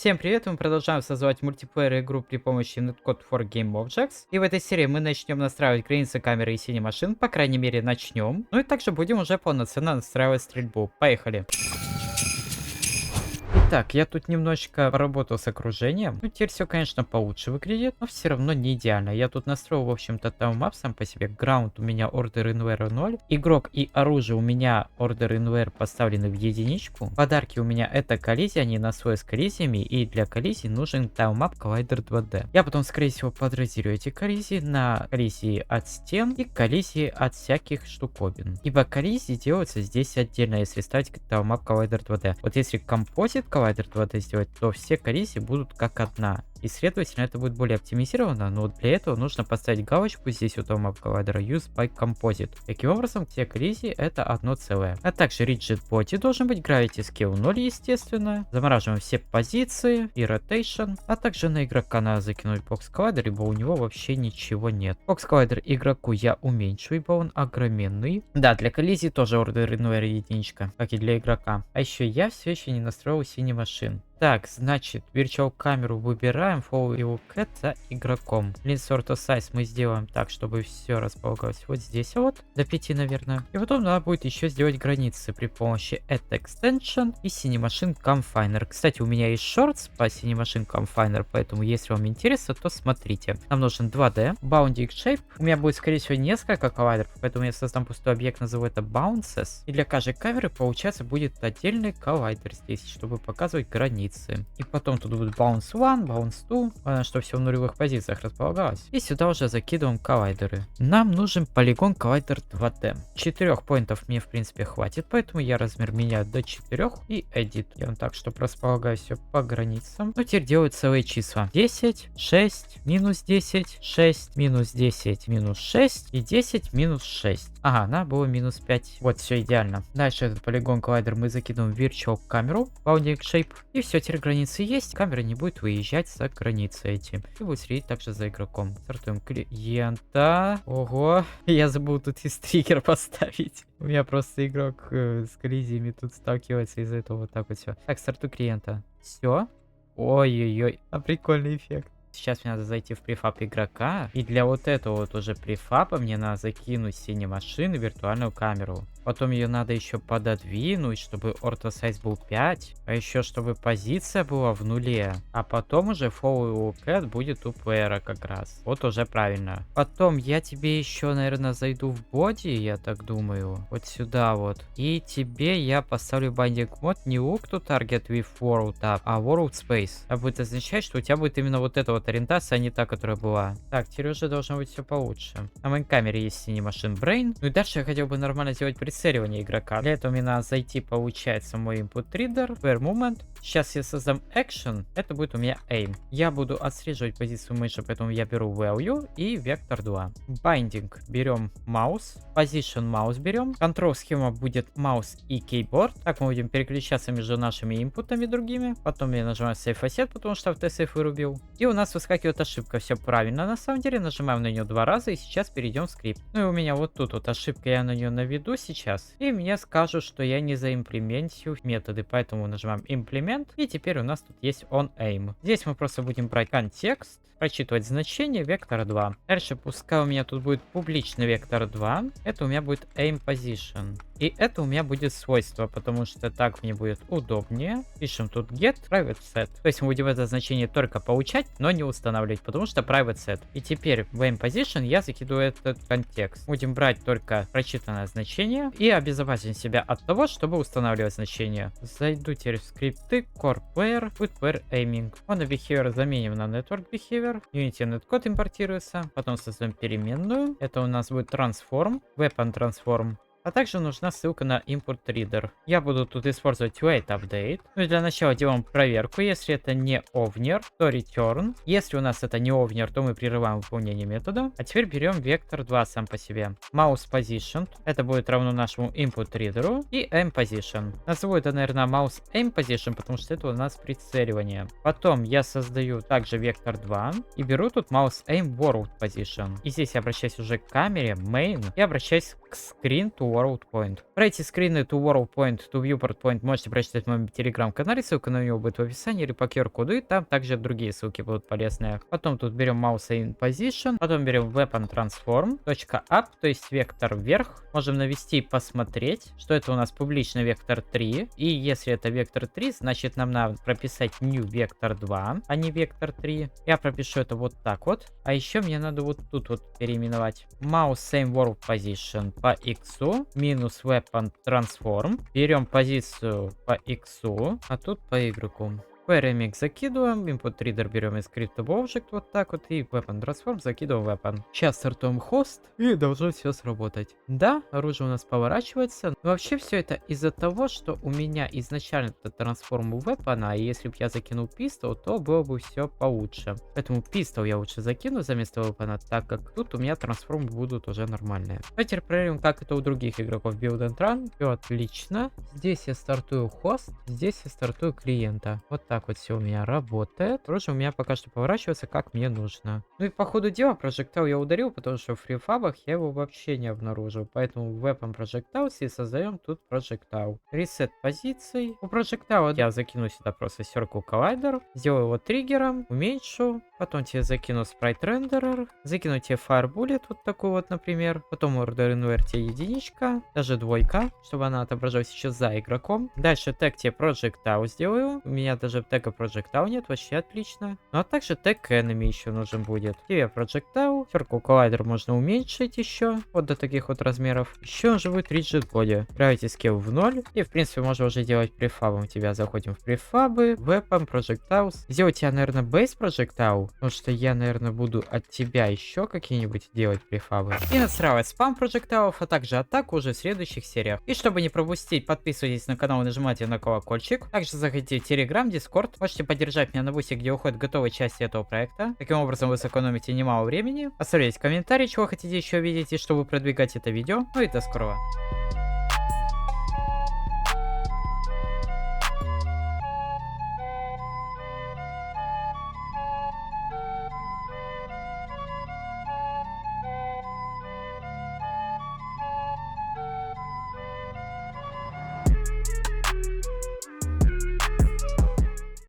Всем привет, мы продолжаем создавать мультиплеер игру при помощи Netcode for Game Objects. И в этой серии мы начнем настраивать границы камеры и синемашин, по крайней мере начнем. Ну и также будем уже полноценно настраивать стрельбу. Поехали! Итак, я тут немножечко поработал с окружением. Ну, теперь все, конечно, получше выглядит, но все равно не идеально. Я тут настроил, в общем-то, таймап сам по себе. Ground у меня Order Inware 0. Игрок и оружие у меня Order Inware поставлены в единичку. Подарки у меня это коллизии, они на свой с коллизиями. И для коллизий нужен таймап Collider 2D. Я потом, скорее всего, подразделю эти коллизии на коллизии от стен и коллизии от всяких штуковин. Ибо коллизии делаются здесь отдельно, если ставить таймап Collider 2D. Вот если композит Collider 2D сделать, то все коллизии будут как одна. И, следовательно, это будет более оптимизировано, но для этого нужно поставить галочку здесь у Thermal Collider Use by Composite. Таким образом, все коллизии это одно целое. А также Rigid Body должен быть, Gravity Scale 0, естественно. Замораживаем все позиции и Rotation. А также на игрока надо закинуть Box Collider, ибо у него вообще ничего нет. Box Collider игроку я уменьшу, ибо он огроменный. Да, для коллизии тоже Order Inware единичка, как и для игрока. А еще я все еще не настроил синемашин. Так, значит, Virtual камеру выбираем, Follow Evil Cat за игроком. Lens Ortho Size мы сделаем так, чтобы все располагалось вот здесь вот, до 5, наверное. И потом надо будет еще сделать границы при помощи Add Extension и Cinemachine Confiner. Кстати, у меня есть Shorts по Cinemachine Confiner, поэтому если вам интересно, то смотрите. Нам нужен 2D, Bounding Shape. У меня будет, скорее всего, несколько коллайдеров, поэтому я создам пустой объект, назову это Bounces. И для каждой камеры, получается, будет отдельный коллайдер здесь, чтобы показывать границы. И потом тут будет Bounce 1, Bounce 2. Главное, чтобы все в нулевых позициях располагалось. И сюда уже закидываем коллайдеры. Нам нужен полигон коллайдер 2D. 4 поинтов мне, в принципе, хватит, поэтому я размер меняю до 4 и Edit. Делаем так, чтобы располагать все по границам. Ну, теперь делаю целые числа. 10, 6, минус 10, 6, минус 10, минус 6 и 10, минус 6. Ага, надо было минус 5. Вот, все идеально. Дальше этот полигон коллайдер мы закидываем в Virtual камеру, Bounding Shape. И все, теперь границы есть. Камера не будет выезжать за границы эти. И будет следить также за игроком. Стартуем клиента. Ого, я забыл тут и триггер поставить. У меня просто игрок с коллизиями тут сталкивается из-за этого вот так вот все. Так, стартую клиента. Все. Ой-ой-ой, а прикольный эффект. Сейчас мне надо зайти в префаб игрока. И для вот этого вот уже префаба мне надо закинуть синемашин и виртуальную камеру. Потом ее надо еще пододвинуть, чтобы ортосайз был 5. А еще чтобы позиция была в нуле. А потом уже Follow Cat будет у плеера как раз. Вот уже правильно. Потом я тебе еще, наверное, зайду в боди, я так думаю. Вот сюда вот. И тебе я поставлю Binding Mode не Look to Target with World Up, а World Space. Это будет означать, что у тебя будет именно вот эта вот ориентация, а не та, которая была. Так, теперь уже должно быть все получше. На моей камере есть Cinemachine Brain. Ну и дальше я хотел бы нормально сделать прицеливание игрока. Для этого мне надо зайти, получается, в мой input reader, Where Movement. Сейчас я создам Action, это будет у меня Aim. Я буду отслеживать позицию мыши, поэтому я беру Value и Vector 2. Binding берем Mouse, Position Mouse берем. Control схема будет Mouse и Keyboard. Так мы будем переключаться между нашими инпутами другими. Потом я нажимаю Save Asset, потому что автосейв вырубил. И у нас выскакивает ошибка. Все правильно на самом деле. Нажимаем на нее 2 раза и сейчас перейдем в скрипт. Ну и у меня вот тут вот ошибка, я на нее наведу сейчас. И мне скажут, что я не заимплементил методы, поэтому нажимаем Implement. И теперь у нас тут есть onAim. Здесь мы просто будем брать контекст, прочитывать значение вектора 2. Дальше пускай у меня тут будет публичный вектор 2. Это у меня будет aim position. И это у меня будет свойство, потому что так мне будет удобнее. Пишем тут get private set. То есть мы будем это значение только получать, но не устанавливать, потому что private set. И теперь в aim position я закидываю этот контекст. Будем брать только прочитанное значение и обезопасим себя от того, чтобы устанавливать значение. Зайду теперь в скрипты, core player, with player aiming. On behavior заменим на network behavior. Unity netcode импортируется. Потом создаем переменную. Это у нас будет transform, weapon transform. А также нужна ссылка на Import Reader. Я буду тут использовать Wait Update. Ну и для начала делаем проверку. Если это не ovner, то return. Если у нас это не ovner, то мы прерываем выполнение метода. А теперь берем вектор 2 сам по себе. Mouse Position. Это будет равно нашему Input Reader. И Aim Position. Назову это, наверное, Mouse Aim Position, потому что это у нас прицеливание. Потом я создаю также вектор 2. И беру тут Mouse Aim World Position. И здесь я обращаюсь уже к камере, Main. И обращаюсь к Screen to to world point. Про эти скрины to world point, to viewport point можете прочитать в моем телеграм-канале, ссылка на него будет в описании или по QR-коду, и там также другие ссылки будут полезные. Потом тут берем mouse in position, потом берем weapon transform, точка up, то есть вектор вверх. Можем навести и посмотреть, что это у нас публичный вектор 3, и если это вектор 3, значит нам надо прописать new вектор 2, а не вектор 3. Я пропишу это вот так вот, а еще мне надо вот тут вот переименовать. Mouse same world position по x, минус weapon transform, берем позицию по x, а тут по y. Remix закидываем, input reader берем из scriptable object вот так вот, и weapon transform закидываем weapon. Сейчас стартуем хост, и должно все сработать. Да, оружие у нас поворачивается, но вообще все это из-за того, что у меня изначально это трансформ weapon, а если бы я закинул pistol, то было бы все получше. Поэтому pistol я лучше закину за место weapon, так как тут у меня трансформы будут уже нормальные. А теперь проверим, как это у других игроков build and run. Все отлично. Здесь я стартую хост, здесь я стартую клиента. Вот так вот все у меня работает. Оружие у меня пока что поворачивается как мне нужно. Ну и по ходу дела прожектал я ударил, потому что в фрифабах я его вообще не обнаружил. Поэтому weapon projectiles и создаем тут projectile. Reset позиций. У projectile я закину сюда просто circle collider. Сделаю его триггером, уменьшу. Потом тебе закину sprite renderer. Закину тебе fire bullet вот такой вот, например. Потом order invert единичка. Даже двойка, чтобы она отображалась еще за игроком. Дальше тег тебе projectile сделаю. У меня даже тега projectile нет, вообще отлично. Ну а также тег enemy еще нужен будет. Тебе projectile. Circle collider можно уменьшить еще. Вот до таких вот размеров. Еще он же будет rigid body. Gravity scale в 0. И в принципе можно уже делать префабом. Тебя заходим в префабы. Weapon, projectiles. Сделать я, наверное, base projectile. Потому что я, наверное, буду от тебя еще какие-нибудь делать префабы. И настраивать спам projectiles, а также атаку уже в следующих сериях. И чтобы не пропустить, подписывайтесь на канал и нажимайте на колокольчик. Также заходите в Telegram, Discord. Можете поддержать меня на бусе, где уходят готовые части этого проекта. Таким образом вы сэкономите немало времени. Оставляйте комментарии, чего хотите еще видеть и чтобы продвигать это видео. Ну и до скорого.